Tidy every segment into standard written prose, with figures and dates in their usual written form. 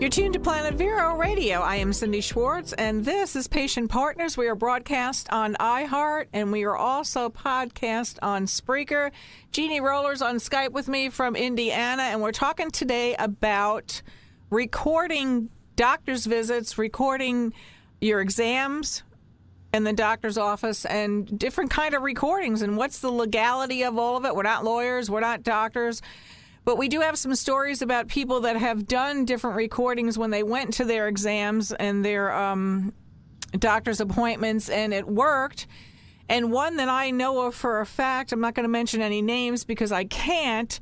You're tuned to Planet Vero Radio. I am Cindy Schwartz, and this is Patient Partners. We are broadcast on iHeart, and we are also podcast on Spreaker. Jeannie Roller's on Skype with me from Indiana, and we're talking today about recording doctor's visits, recording your exams in the doctor's office, and different kind of recordings, and what's the legality of all of it. We're not lawyers, we're not doctors. But we do have some stories about people that have done different recordings when they went to their exams and their doctor's appointments, and it worked. And one that I know of for a fact, I'm not going to mention any names because I can't,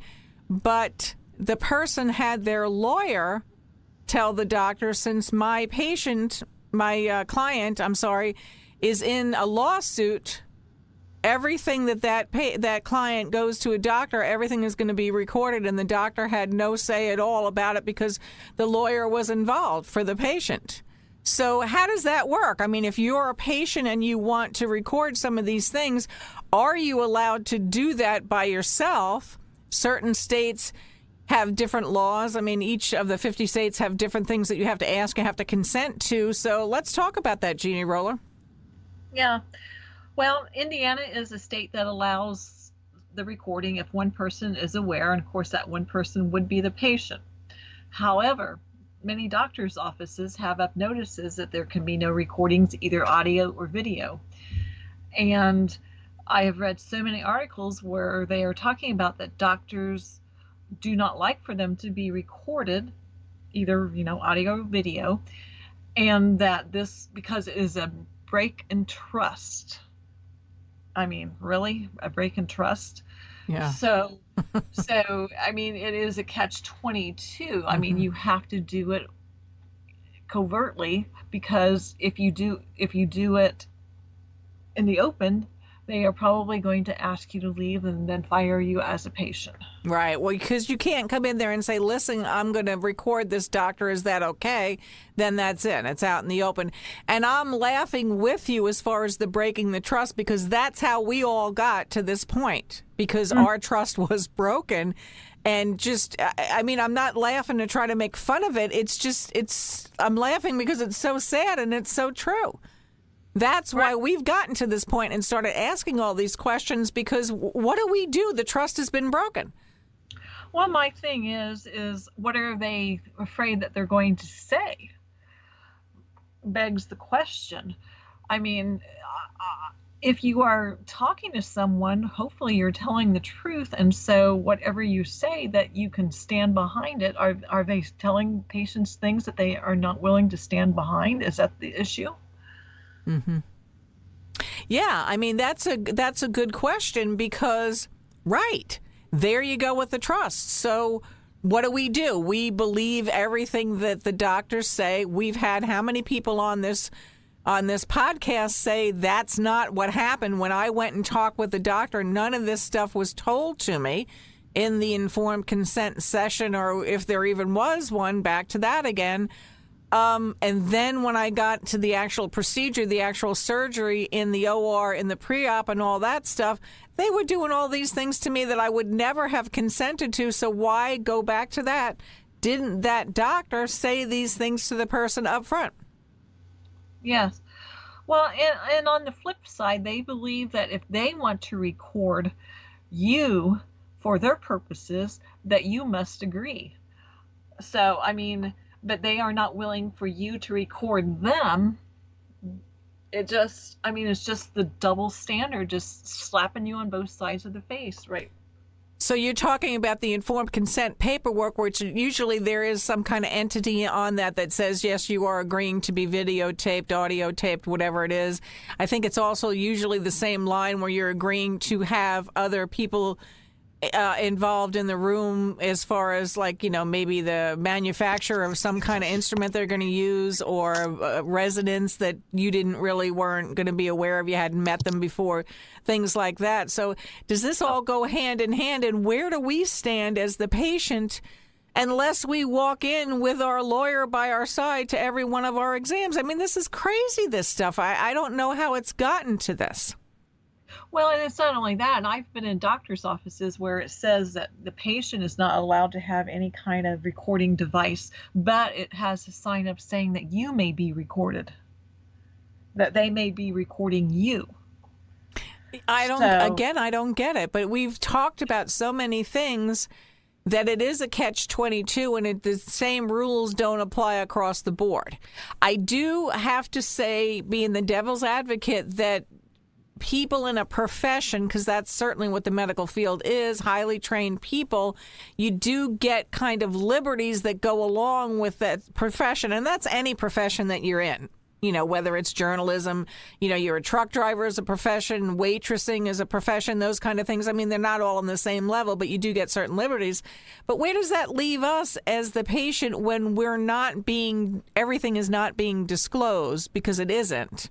but the person had their lawyer tell the doctor, since my client, is in a lawsuit, everything that client goes to a doctor, everything is going to be recorded, and the doctor had no say at all about it because the lawyer was involved for the patient. So how does that work? I mean, if you're a patient and you want to record some of these things, are you allowed to do that by yourself? Certain states have different laws. I mean, each of the 50 states have different things that you have to ask, you have to consent to. So let's talk about that, Jeannie Roller. Yeah. Well, Indiana is a state that allows the recording if one person is aware, and of course that one person would be the patient. However, many doctors' offices have up notices that there can be no recordings, either audio or video. And I have read so many articles where they are talking about that doctors do not like for them to be recorded, either, audio or video, and that this, because it is a break in trust. I mean, really? A break in trust? Yeah. So, I mean, it is a catch-22. I mean, you have to do it covertly, because if you do it in the open, they are probably going to ask you to leave and then fire you as a patient. Right. Well, because you can't come in there and say, listen, I'm going to record this, doctor. Is that okay? Then that's it. It's out in the open. And I'm laughing with you as far as the breaking the trust, because that's how we all got to this point, because our trust was broken. And just, I mean, I'm not laughing to try to make fun of it. I'm laughing because it's so sad and it's so true. That's why we've gotten to this point and started asking all these questions, because what do we do? The trust has been broken. Well, my thing is what are they afraid that they're going to say? Begs the question. I mean, if you are talking to someone, hopefully you're telling the truth. And so whatever you say, that you can stand behind it. Are they telling patients things that they are not willing to stand behind? Is that the issue? Mm-hmm. Yeah, I mean, that's a good question, because, right, there you go with the trust. So what do? We believe everything that the doctors say. We've had how many people on this podcast say that's not what happened. When I went and talked with the doctor, none of this stuff was told to me in the informed consent session, or if there even was one. Back to that again. And then when I got to the actual procedure, the actual surgery in the OR, in the pre-op and all that stuff, they were doing all these things to me that I would never have consented to. So why go back to that? Didn't that doctor say these things to the person up front? Yes. Well, and on the flip side, they believe that if they want to record you for their purposes, that you must agree. So, I mean, but they are not willing for you to record them. It's just the double standard, just slapping you on both sides of the face, right? So you're talking about the informed consent paperwork, which usually there is some kind of entity on that says, yes, you are agreeing to be videotaped, audio taped, whatever it is. I think it's also usually the same line where you're agreeing to have other people involved in the room, as far as maybe the manufacturer of some kind of instrument they're going to use, or residents that you weren't going to be aware of, you hadn't met them before, things like that. So does this all go hand in hand, and where do we stand as the patient unless we walk in with our lawyer by our side to every one of our exams? I mean, this is crazy, this stuff. I don't know how it's gotten to this. Well, and it's not only that. And I've been in doctor's offices where it says that the patient is not allowed to have any kind of recording device, but it has a sign up saying that you may be recorded, that they may be recording you. I don't get it. But we've talked about so many things that it is a catch-22, and the same rules don't apply across the board. I do have to say, being the devil's advocate, that people in a profession, because that's certainly what the medical field is, highly trained people, you do get kind of liberties that go along with that profession. And that's any profession that you're in. You know, whether it's journalism, you know, you're a truck driver as a profession, waitressing as a profession, those kind of things. I mean, they're not all on the same level, but you do get certain liberties. But where does that leave us as the patient when everything is not being disclosed, because it isn't?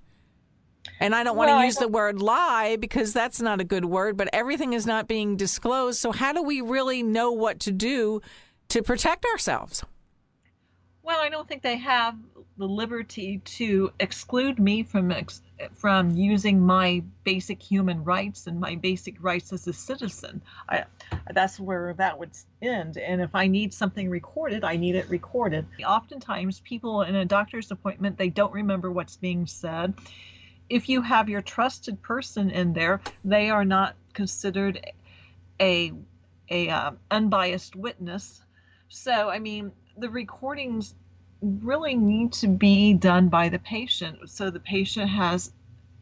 And I don't want to use the word lie, because that's not a good word, but everything is not being disclosed. So how do we really know what to do to protect ourselves? Well, I don't think they have the liberty to exclude me from using my basic human rights and my basic rights as a citizen. That's where that would end. And if I need something recorded, I need it recorded. Oftentimes, people in a doctor's appointment, they don't remember what's being said. If you have your trusted person in there, they are not considered a unbiased witness. So, I mean, the recordings really need to be done by the patient, so the patient has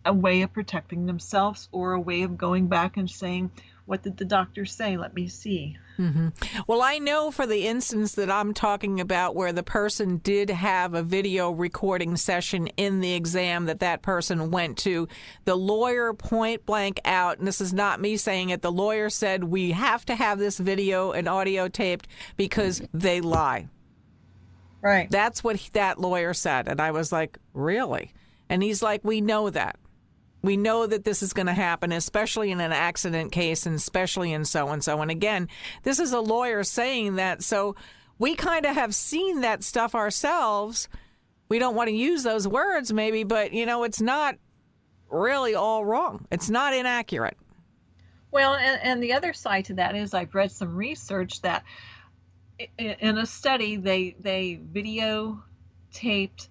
a way of protecting themselves or a way of going back and saying, what did the doctor say? Let me see. Mm-hmm. Well, I know for the instance that I'm talking about where the person did have a video recording session in the exam that person went to, the lawyer point blank out, and this is not me saying it, the lawyer said, we have to have this video and audio taped because they lie. Right. That's what that lawyer said. And I was like, really? And he's like, we know that. We know that this is going to happen, especially in an accident case and especially in so-and-so. And again, this is a lawyer saying that. So we kind of have seen that stuff ourselves. We don't want to use those words maybe, but, you know, it's not really all wrong. It's not inaccurate. Well, and the other side to that is I've read some research that in a study, they videotaped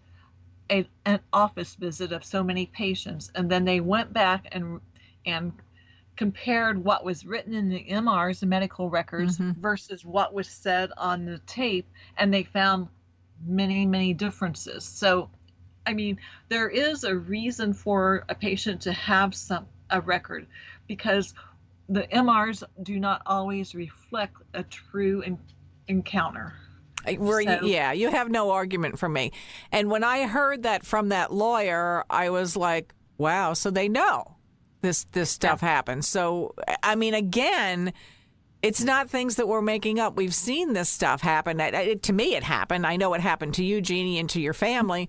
an office visit of so many patients, and then they went back and compared what was written in the MRs, the medical records, versus what was said on the tape, and they found many, many differences. So, I mean, there is a reason for a patient to have a record, because the MRs do not always reflect a true encounter. Yeah, you have no argument from me. And when I heard that from that lawyer, I was like, wow, so they know this stuff happens. So, I mean, again, it's not things that we're making up. We've seen this stuff happen. To me, it happened. I know it happened to you, Jeannie, and to your family.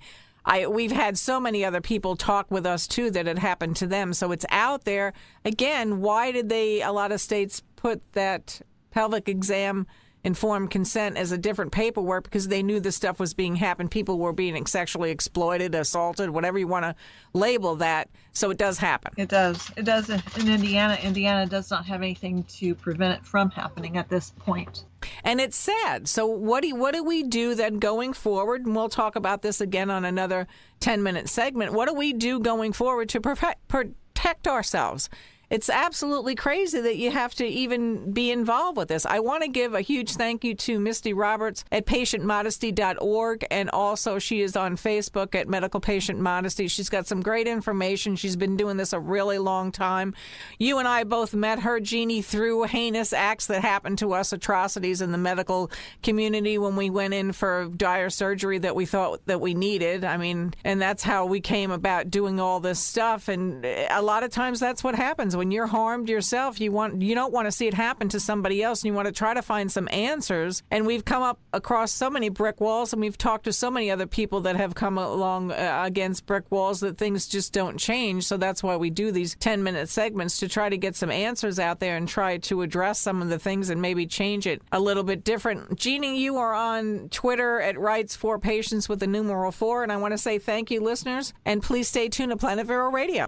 We've had so many other people talk with us, too, that it happened to them. So it's out there. Again, why did a lot of states put that pelvic exam informed consent as a different paperwork? Because they knew this stuff was being happened. People were being sexually exploited, assaulted, whatever you want to label that. So it does happen. It does. It does in Indiana. Indiana does not have anything to prevent it from happening at this point. And it's sad. So what do we do then going forward? And we'll talk about this again on another 10-minute segment. What do we do going forward to protect ourselves? It's absolutely crazy that you have to even be involved with this. I want to give a huge thank you to Misty Roberts at patientmodesty.org, and also she is on Facebook at Medical Patient Modesty. She's got some great information. She's been doing this a really long time. You and I both met her, Jeannie, through heinous acts that happened to us, atrocities in the medical community when we went in for dire surgery that we thought that we needed. I mean, and that's how we came about doing all this stuff. And a lot of times that's what happens. When you're harmed yourself, you don't want to see it happen to somebody else, and you want to try to find some answers. And we've come up across so many brick walls, and we've talked to so many other people that have come along against brick walls that things just don't change. So that's why we do these 10-minute segments, to try to get some answers out there and try to address some of the things and maybe change it a little bit different. Jeannie, you are on Twitter at Rights4Patients with the numeral 4, and I want to say thank you, listeners, and please stay tuned to Planet Vero Radio.